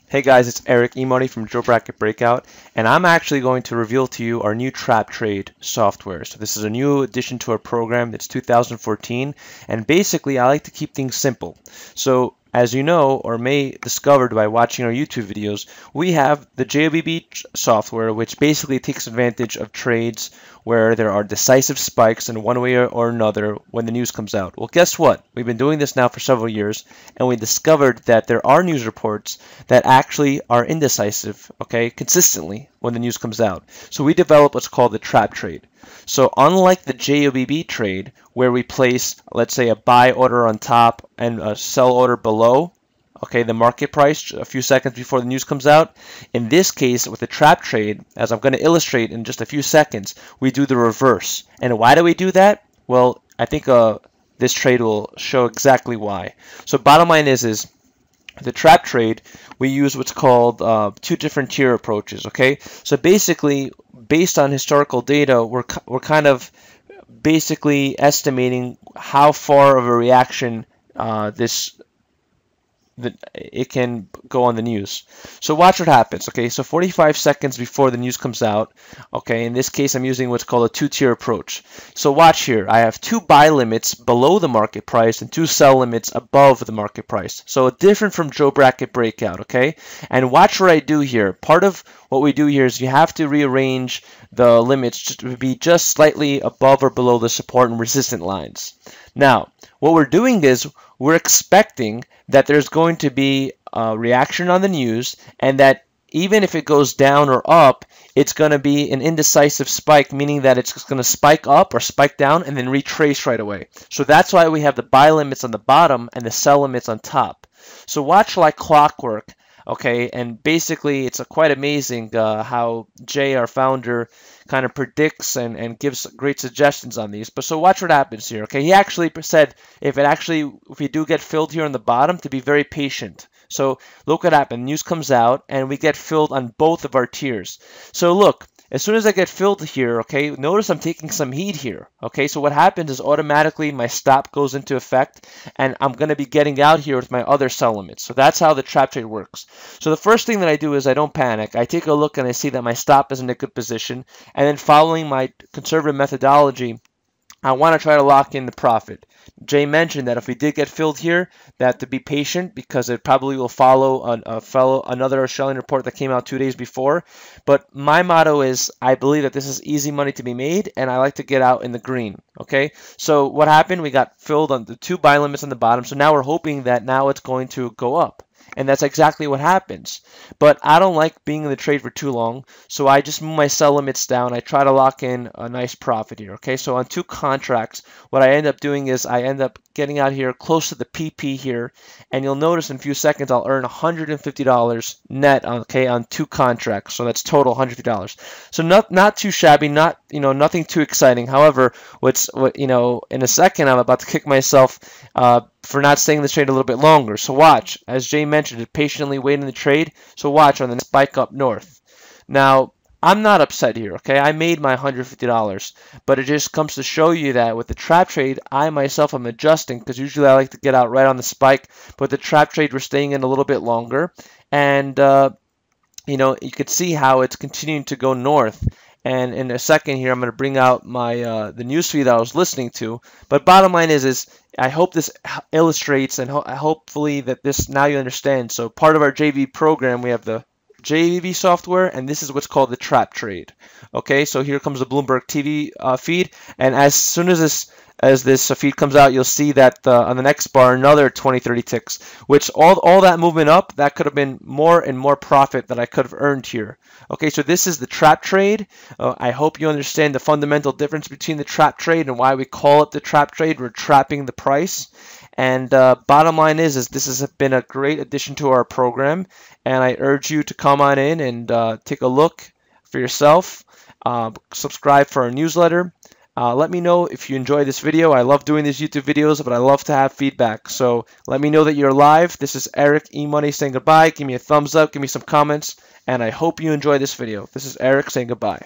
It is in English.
Hey guys, it's Eric eMoney from Joe Bracket Breakout, and I'm actually going to reveal to you our new trap trade software. So this is a new addition to our program. It's 2014, and basically I like to keep things simple. So as you know, or may discovered by watching our YouTube videos, we have the JOBB software, which basically takes advantage of trades where there are decisive spikes in one way or another when the news comes out. Well, guess what? We've been doing this now for several years, and we discovered that there are news reports that actually are indecisive, okay, consistently when the news comes out. So we developed what's called the trap trade. So unlike the JOBB trade, where we place, let's say, a buy order on top and a sell order below, okay, the market price a few seconds before the news comes out, in this case, with the trap trade, as I'm going to illustrate in just a few seconds, we do the reverse. And why do we do that? Well, I think this trade will show exactly why. So bottom line is the trap trade, we use what's called two different tier approaches, okay? So basically, based on historical data, we're kind of basically estimating how far of a reaction it can go on the news. So watch what happens, okay? So 45 seconds before the news comes out, okay, in this case I'm using what's called a two-tier approach. So watch here, I have two buy limits below the market price and two sell limits above the market price. So different from Joe Bracket Breakout, okay? And watch what I do here. Part of what we do here is you have to rearrange the limits to be just slightly above or below the support and resistance lines. Now, what we're doing is we're expecting that there's going to be a reaction on the news, and that even if it goes down or up, it's going to be an indecisive spike, meaning that it's going to spike up or spike down and then retrace right away. So that's why we have the buy limits on the bottom and the sell limits on top. So watch like clockwork. Okay, and basically it's quite amazing how Jay, our founder, kind of predicts and gives great suggestions on these. But so watch what happens here. Okay, he actually said if you do get filled here on the bottom, to be very patient. So look what happened. News comes out and we get filled on both of our tiers. So look, as soon as I get filled here, okay, notice I'm taking some heat here. Okay, so what happens is automatically my stop goes into effect, and I'm going to be getting out here with my other sell limits. So that's how the trap trade works. So the first thing that I do is I don't panic. I take a look and I see that my stop is in a good position, and then following my conservative methodology, I want to try to lock in the profit. Jay mentioned that if we did get filled here, that to be patient because it probably will follow another Australian report that came out 2 days before. But my motto is I believe that this is easy money to be made, and I like to get out in the green. Okay, so what happened? We got filled on the two buy limits on the bottom, so now we're hoping that now it's going to go up. And that's exactly what happens. But I don't like being in the trade for too long, so I just move my sell limits down. I try to lock in a nice profit here. Okay, so on two contracts, what I end up doing is I end up getting out here close to the PP here, and you'll notice in a few seconds I'll earn $150 net on two contracts. So that's total $150. So not too shabby, nothing too exciting. However, in a second I'm about to kick myself for not staying in the trade a little bit longer. So watch, as Jay mentioned, patiently waiting the trade. So watch on the spike up north. Now, I'm not upset here, okay? I made my $150, but it just comes to show you that with the trap trade, I myself am adjusting because usually I like to get out right on the spike, but with the trap trade, we're staying in a little bit longer, and you can see how it's continuing to go north. And in a second here, I'm going to bring out my the newsfeed that I was listening to. But bottom line is I hope this illustrates, and hopefully that this now you understand. So part of our JV program, we have the JV software, and this is what's called the trap trade. Okay, so here comes the Bloomberg TV feed, and as soon as this feed comes out, you'll see that on the next bar another 20-30 ticks, which all that movement up, that could have been more and more profit that I could have earned here. Okay, so this is the trap trade. I hope you understand the fundamental difference between the trap trade and why we call it the trap trade. We're trapping the price. And bottom line is this has been a great addition to our program, and I urge you to come on in and take a look for yourself. Subscribe for our newsletter. Let me know if you enjoy this video. I love doing these YouTube videos, but I love to have feedback. So let me know that you're live. This is Eric eMoney saying goodbye. Give me a thumbs up, give me some comments, and I hope you enjoy this video. This is Eric saying goodbye.